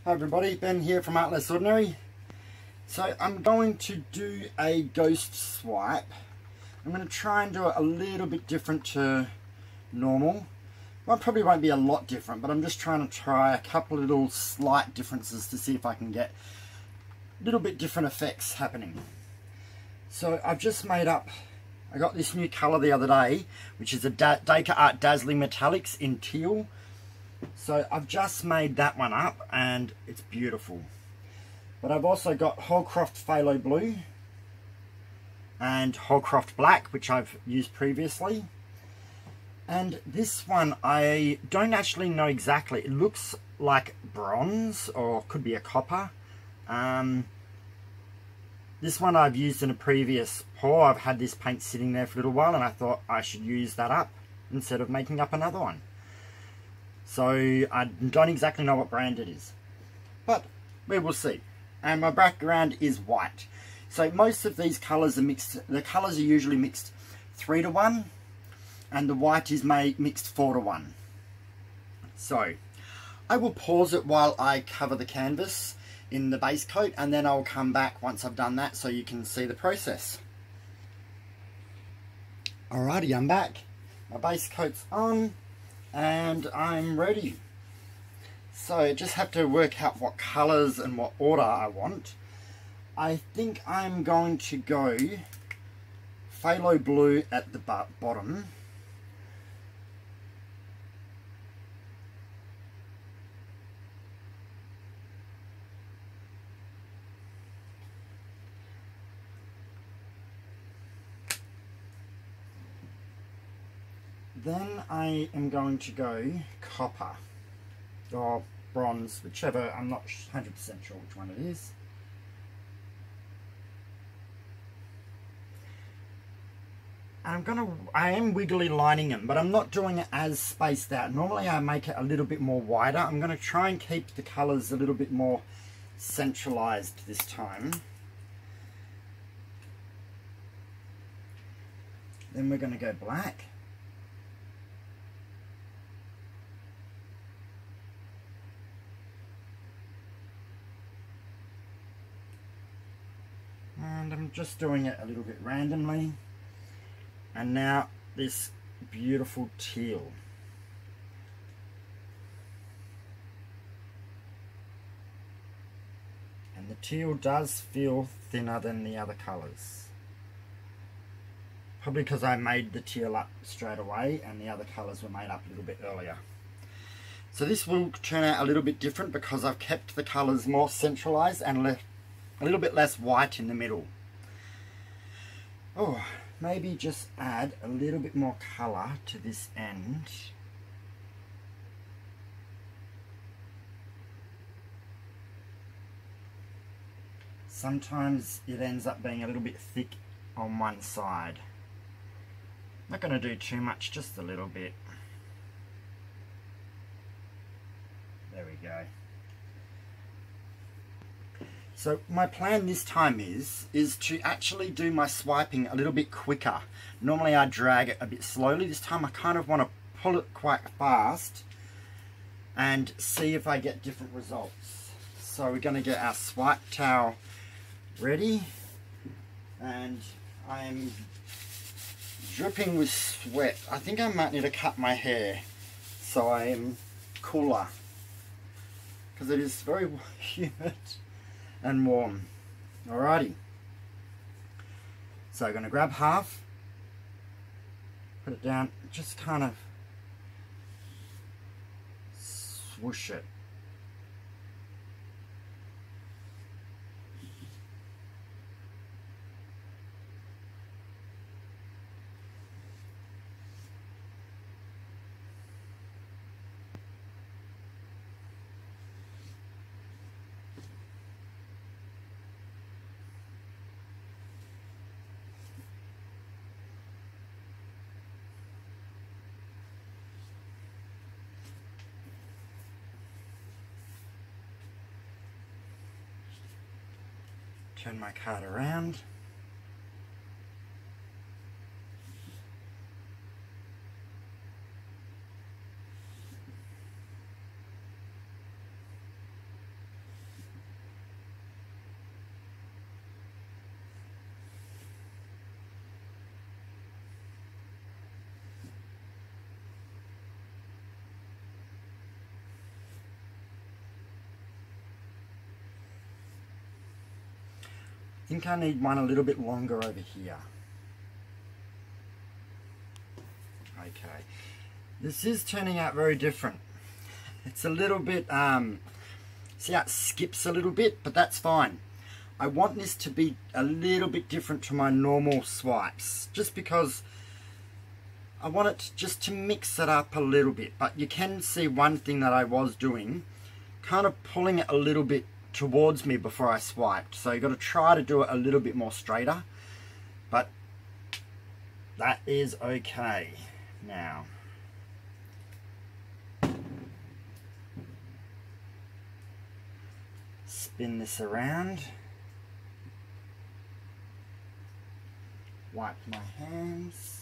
Hi everybody, Ben here from Art Less Ordinary. So I'm going to do a ghost swipe. I'm going to try and do it a little bit different to normal. Well, probably won't be a lot different, but I'm just trying to try a couple of little slight differences to see if I can get a little bit different effects happening. So I've just made up, I got this new colour the other day, which is a decoart dazzling metallics in teal. So I've just made that one up and it's beautiful. But I've also got holcroft phthalo blue and holcroft black, which I've used previously. And this one I don't actually know exactly. It looks like bronze or could be a copper. This one I've used in a previous pour. I've had this paint sitting there for a little while and I thought I should use that up instead of making up another one. So I don't exactly know what brand it is, but we will see. And my background is white. So most of these colours are mixed, the colours are usually mixed 3 to 1 and the white is mixed 4 to 1. So I will pause it while I cover the canvas in the base coat and then I'll come back once I've done that so you can see the process. Alrighty, I'm back. My base coat's on. And I'm ready. So I just have to work out what colours and what order I want. I think I'm going to go phthalo blue at the bottom. Then I am going to go copper or bronze, whichever, I'm not 100% sure which one it is. And I am wiggly lining them, but I'm not doing it as spaced out. Normally I make it a little bit more wider. I'm going to try and keep the colours a little bit more centralised this time. Then we're going to go black. And I'm just doing it a little bit randomly. And now this beautiful teal. And the teal does feel thinner than the other colours. Probably because I made the teal up straight away and the other colours were made up a little bit earlier. So this will turn out a little bit different because I've kept the colours more centralised and left a little bit less white in the middle. Oh, maybe just add a little bit more colour to this end. Sometimes it ends up being a little bit thick on one side. Not going to do too much, just a little bit. There we go. So my plan this time is to actually do my swiping a little bit quicker. Normally I drag it a bit slowly. This time I kind of want to pull it quite fast and see if I get different results. So we're going to get our swipe towel ready and I'm dripping with sweat. I think I might need to cut my hair so I am cooler because it is very humid and warm. Alrighty. So I'm going to grab half, put it down, just kind of swoosh it. Turn my card around. I think I need one a little bit longer over here. Okay, this is turning out very different. It's a little bit, see how it skips a little bit, but that's fine. I want this to be a little bit different to my normal swipes, just because I want it just to mix it up a little bit. But you can see one thing that I was doing, kind of pulling it a little bit towards me before I swiped. So you've got to try to do it a little bit more straighter, but that is okay. Now, spin this around. Wipe my hands.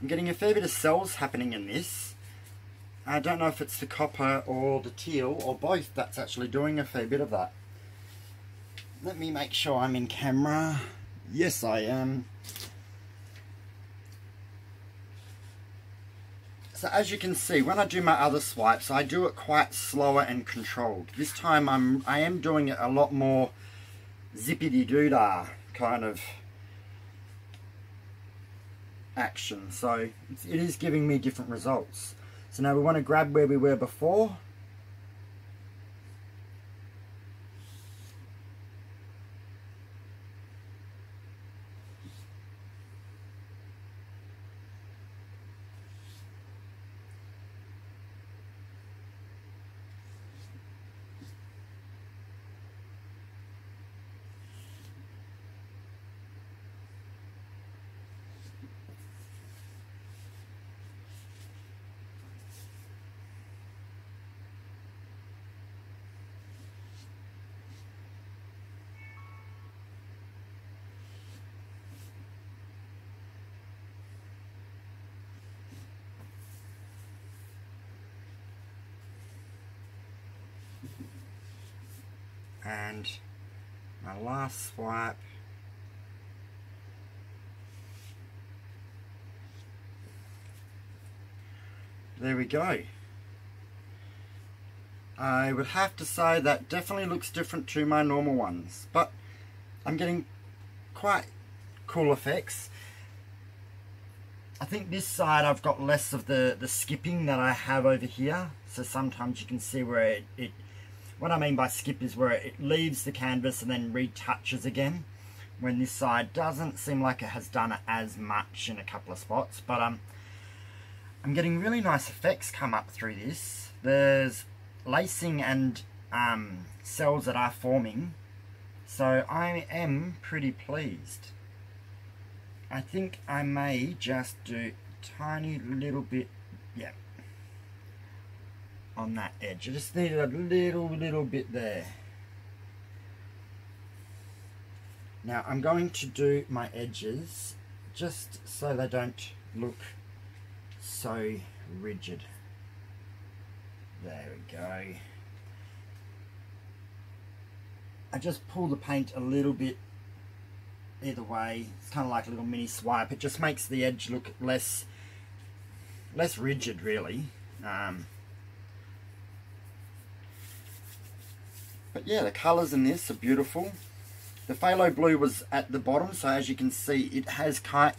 I'm getting a fair bit of cells happening in this. I don't know if it's the copper or the teal or both that's actually doing a fair bit of that. Let me make sure I'm in camera. Yes, I am. So as you can see, when I do my other swipes, I do it quite slower and controlled. This time I am doing it a lot more zippity-doo-dah kind of action. So it is giving me different results. So now we want to grab where we were before. And my last swipe. There we go. I would have to say that definitely looks different to my normal ones, but I'm getting quite cool effects. I think this side I've got less of the skipping that I have over here, so sometimes you can see where it what I mean by skip is where it leaves the canvas and then retouches again, when this side doesn't seem like it has done it as much in a couple of spots. But I'm getting really nice effects come up through this. There's lacing and cells that are forming, so I am pretty pleased. I think I may just do a tiny little bit, yeah, on that edge. I just needed a little bit there. Now I'm going to do my edges just so they don't look so rigid. There we go. I just pull the paint a little bit either way. It's kind of like a little mini swipe. It just makes the edge look less rigid, really. But yeah, the colours in this are beautiful. The phthalo blue was at the bottom, so as you can see, it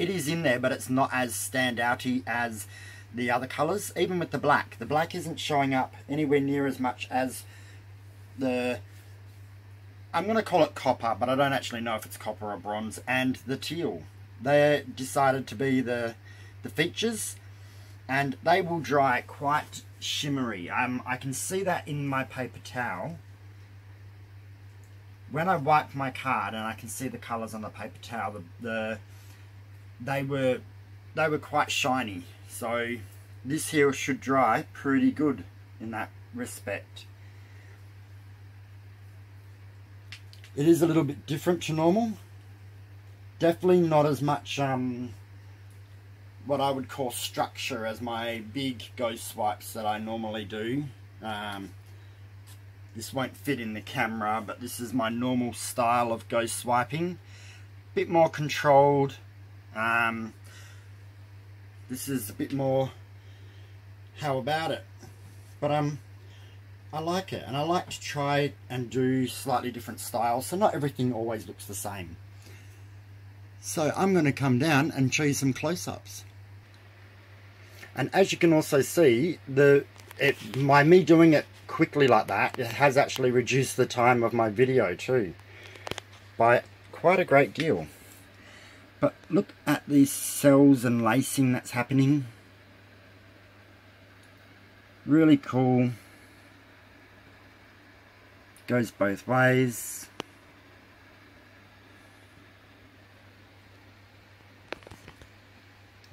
is in there, but it's not as standouty as the other colours. Even with the black isn't showing up anywhere near as much as the, I'm going to call it copper, but I don't actually know if it's copper or bronze, and the teal. They decided to be the features, and they will dry quite shimmery. I can see that in my paper towel. When I wipe my card and I can see the colours on the paper towel, they were quite shiny. So this here should dry pretty good in that respect. It is a little bit different to normal. Definitely not as much what I would call structure as my big ghost swipes that I normally do. This won't fit in the camera, but this is my normal style of ghost swiping. Bit more controlled. This is a bit more, how about it? But I like it, and I like to try and do slightly different styles, so not everything always looks the same. So I'm going to come down and show you some close-ups. And as you can also see, me doing it quickly like that, it has actually reduced the time of my video too, by quite a great deal. But look at these cells and lacing that's happening. Really cool. Goes both ways.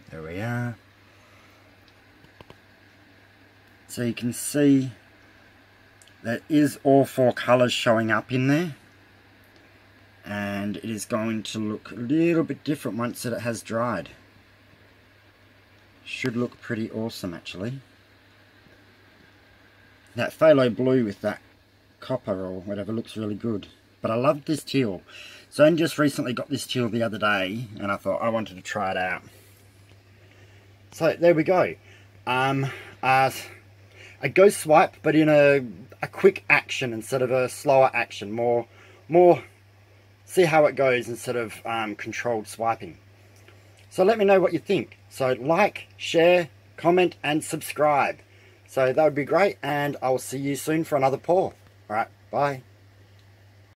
There we are. So you can see there is all four colours showing up in there. And it is going to look a little bit different once it has dried. Should look pretty awesome actually. That phthalo blue with that copper or whatever looks really good. But I love this teal. So I just recently got this teal the other day and I thought I wanted to try it out. So there we go. A ghost swipe, but in a quick action instead of a slower action. More see how it goes instead of controlled swiping. So let me know what you think. So like, share, comment and subscribe. So that would be great, and I'll see you soon for another pour. Alright, bye.